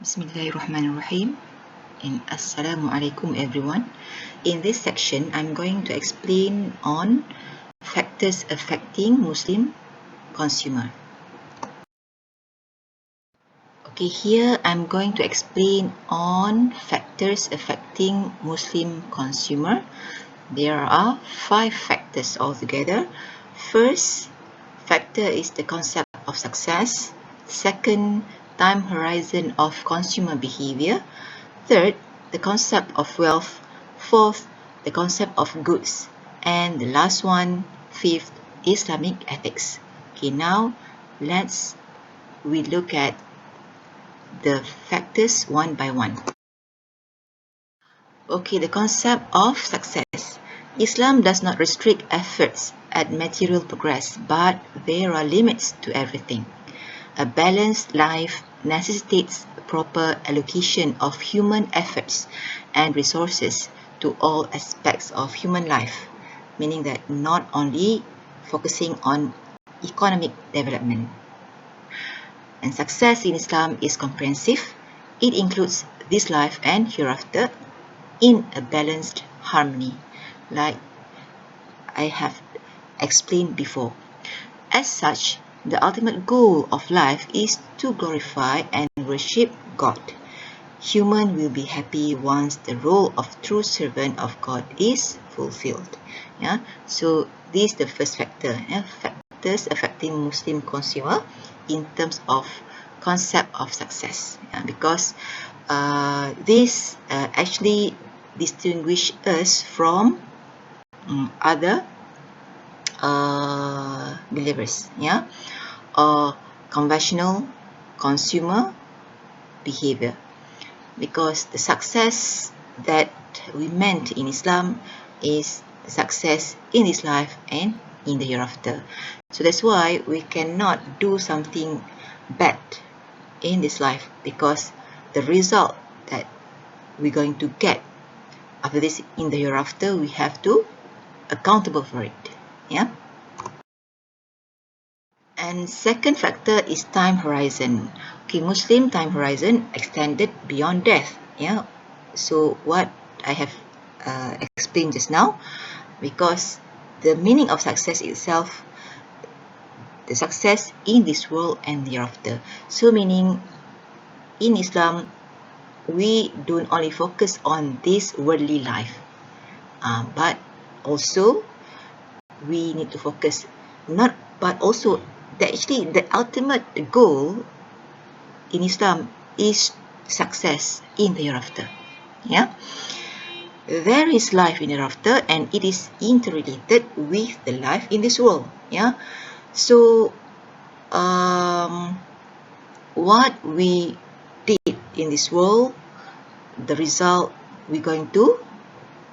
Bismillahirrahmanirrahim and Assalamualaikum everyone. In this section, I'm going to explain on factors affecting Muslim consumer. Okay, here I'm going to explain on factors affecting Muslim consumer. There are 5 factors altogether. First factor is the concept of success. Second, time horizon of consumer behavior. Third, the concept of wealth. Fourth, the concept of goods. And the last one, fifth, Islamic ethics. Okay, now we look at the factors one by one. Okay, the concept of success. Islam does not restrict efforts at material progress, but there are limits to everything. A balanced life necessitates proper allocation of human efforts and resources to all aspects of human life, meaning that not only focusing on economic development. And success in Islam is comprehensive. It includes this life and hereafter in a balanced harmony, like I have explained before. As such, the ultimate goal of life is to glorify and worship God. Human will be happy once the role of true servant of God is fulfilled. Yeah, so this is the first factor. Factors affecting Muslim consumer in terms of concept of success. Because this actually distinguish us from other believers, or conventional consumer behavior, because the success that we meant in Islam is success in this life and in the hereafter. So that's why we cannot do something bad in this life, because the result that we're going to get after this in the hereafter, we have to accountable for it. And second factor is time horizon. Okay, Muslim time horizon extended beyond death. So what I have explained just now, because the meaning of success itself, the success in this world and hereafter. So meaning in Islam, we don't only focus on this worldly life, but also we need to focus actually the ultimate goal in Islam is success in the hereafter. There is life in the hereafter, and it is interrelated with the life in this world. So what we did in this world, the result we're going to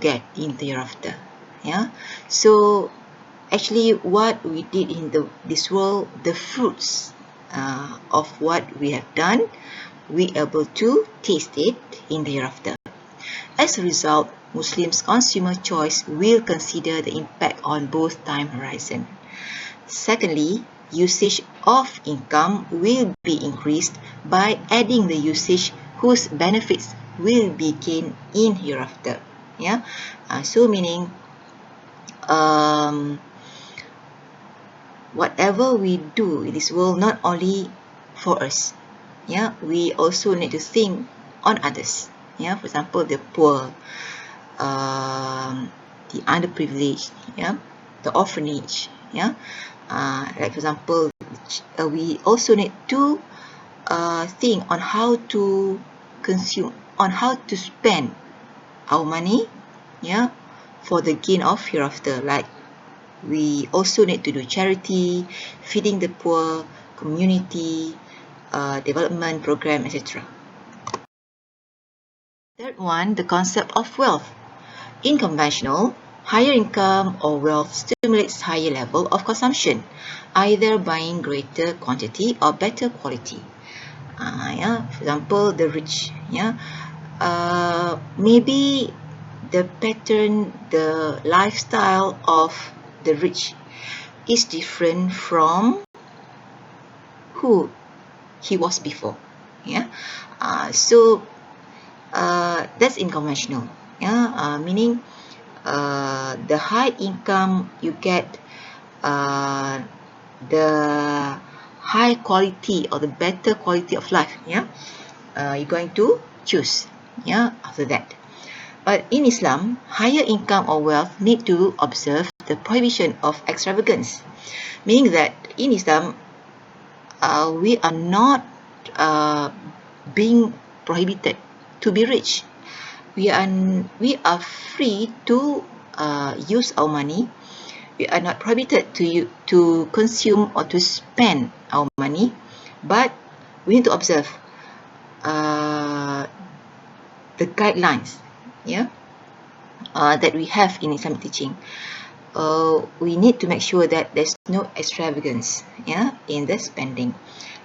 get in the hereafter. So actually what we did in this world, the fruits of what we have done, we able to taste it in the hereafter. As a result, Muslims' consumer choice will consider the impact on both time horizon. Secondly, usage of income will be increased by adding the usage whose benefits will be gained in hereafter. So meaning whatever we do in this world, not only for us, we also need to think on others. For example, the poor, the underprivileged, the orphanage. Like for example, we also need to think on how to consume, on how to spend our money, for the gain of hereafter. Like we also need to do charity, feeding the poor, community development program, etc. Third one, the concept of wealth. In conventional, higher income or wealth stimulates higher level of consumption, either buying greater quantity or better quality. For example, the rich. Maybe the pattern, the lifestyle of the rich is different from who he was before. Yeah, so that's unconventional. Yeah, meaning the high income you get, the high quality or the better quality of life. Yeah, you're going to choose. Yeah, after that. But in Islam, higher income or wealth need to observe the prohibition of extravagance, meaning that in Islam, we are not uh, being prohibited to be rich. We are free to use our money. We are not prohibited to consume or to spend our money, but we need to observe uh, the guidelines, yeah, that we have in Islamic teaching. We need to make sure that there's no extravagance, yeah, in the spending.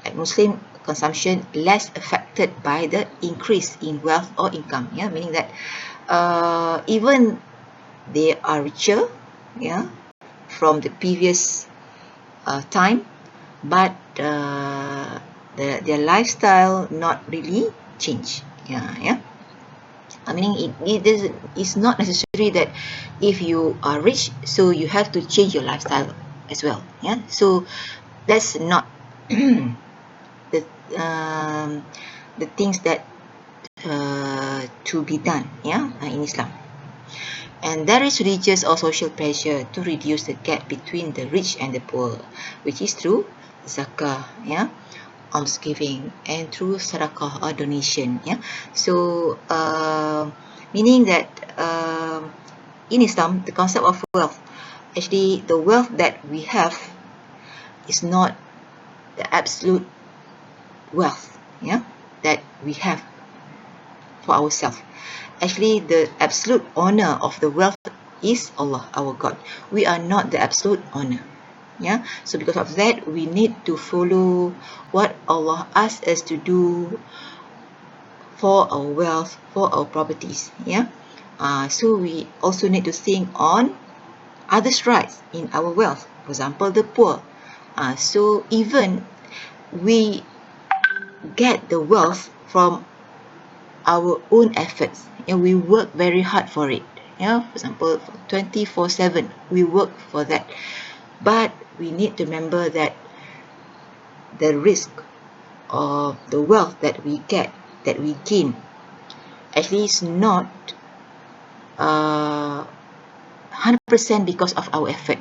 Like Muslim consumption less affected by the increase in wealth or income, yeah, meaning that even they are richer, yeah, from the previous time, but their lifestyle not really change. Yeah. I mean, it's not necessary that if you are rich, so you have to change your lifestyle as well. Yeah, so that's not the um, the things that to be done. Yeah, in Islam. And there is religious or social pressure to reduce the gap between the rich and the poor, which is through zakah, yeah, almsgiving, and through sadaqah or donation. Yeah, so meaning that in Islam, the concept of wealth, actually, the wealth that we have is not the absolute wealth, yeah, that we have for ourselves. Actually, the absolute owner of the wealth is Allah, our God. We are not the absolute owner. Yeah, so because of that, we need to follow what Allah asks us to do for our wealth, for our properties. Yeah, so we also need to think on others' rights in our wealth. For example, the poor. So even we get the wealth from our own efforts, and we work very hard for it. Yeah, for example, 24/7 we work for that. But we need to remember that the risk of the wealth that we get, that we gain, actually is not 100% because of our effort,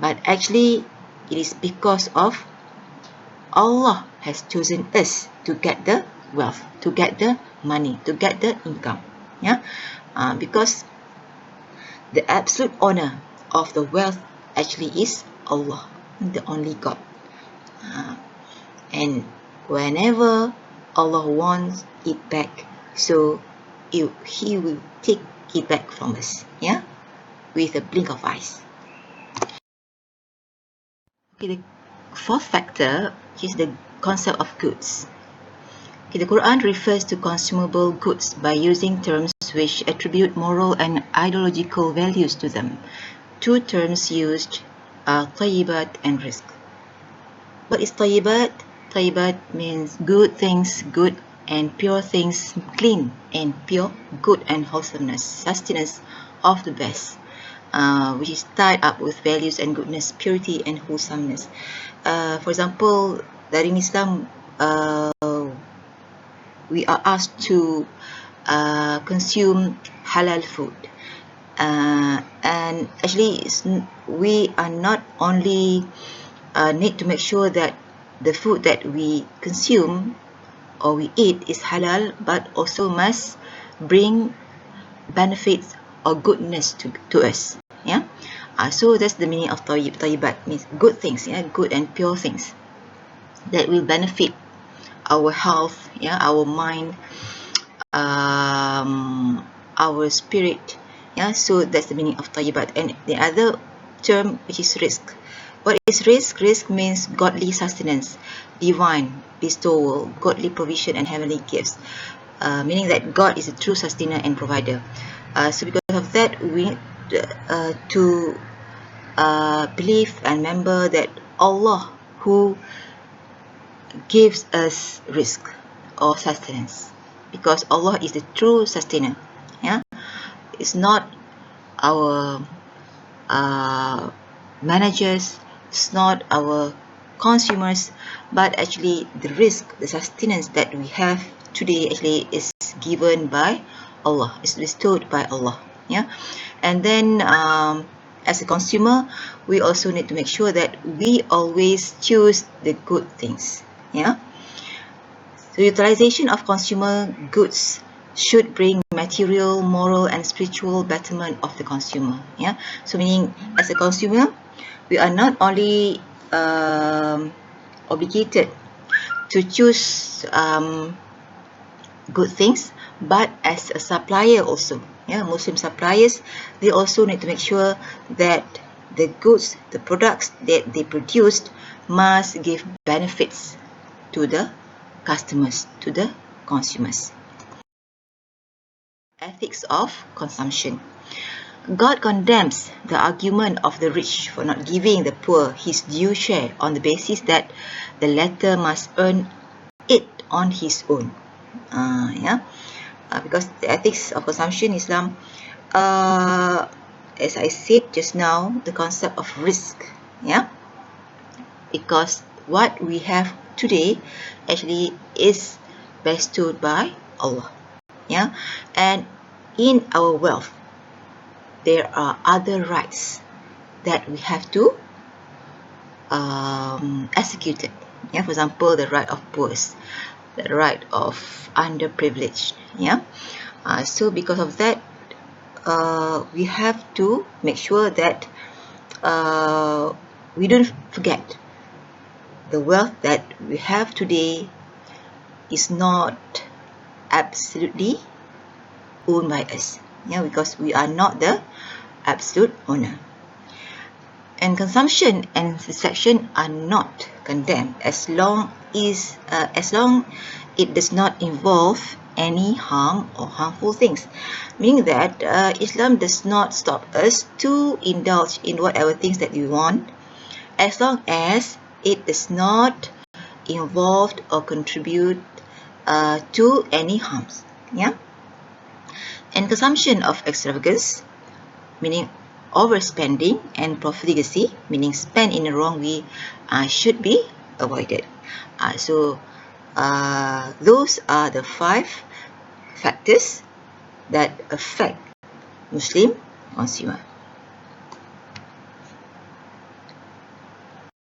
but actually it is because of Allah has chosen us to get the wealth, to get the money, to get the income. Yeah, because the absolute owner of the wealth actually is Allah, the only God. And whenever Allah wants it back, so He will take it back from us, yeah, with a blink of eyes. Okay, the fourth factor is the concept of goods. Okay, the Quran refers to consumable goods by using terms which attribute moral and ideological values to them. Two terms used are tayyibat and rizq. What is tayyibat? Tayyibat means good things, good and pure things, clean and pure, good and wholesomeness, sustenance of the best, which is tied up with values and goodness, purity and wholesomeness. For example, that in Islam, we are asked to consume halal food. And actually, we are not only need to make sure that the food that we consume or we eat is halal, but also must bring benefits or goodness to us. Yeah. So that's the meaning of tayyibat, means good things, yeah, good and pure things that will benefit our health, yeah, our mind, our spirit. Yeah, so that's the meaning of tayyibat. And the other term, which is rizq. What is rizq? Rizq means godly sustenance, divine bestowal, godly provision and heavenly gifts, meaning that God is a true sustainer and provider. So because of that, we need to believe and remember that Allah who gives us risk or sustenance, because Allah is the true sustainer. Yeah, it's not our managers, it's not our consumers, but actually the risk, the sustenance that we have today actually is given by Allah, is bestowed by Allah. Yeah, and then as a consumer, we also need to make sure that we always choose the good things. Yeah, so utilization of consumer goods should bring material, moral, and spiritual betterment of the consumer. Yeah, so meaning as a consumer, we are not only obligated to choose good things, but as a supplier also. Yeah, Muslim suppliers, they also need to make sure that the goods, the products that they produced must give benefits to the customers, to the consumers. Ethics of consumption. God condemns the argument of the rich for not giving the poor his due share on the basis that the latter must earn it on his own. Because the ethics of consumption Islam, as I said just now, the concept of risk. Yeah, because what we have today actually is bestowed by Allah. Yeah, and in our wealth there are other rights that we have to execute it. Yeah, for example, the right of poor, the right of underprivileged. Yeah, so because of that, we have to make sure that we don't forget the wealth that we have today is not absolutely owned by us. Yeah, because we are not the absolute owner. And consumption and distraction are not condemned as long it does not involve any harm or harmful things. Meaning that Islam does not stop us to indulge in whatever things that we want, as long as it does not involve or contribute to any harms. Yeah. And consumption of extravagance, meaning overspending, and profligacy, meaning spend in the wrong way, should be avoided. So those are the 5 factors that affect Muslim consumer.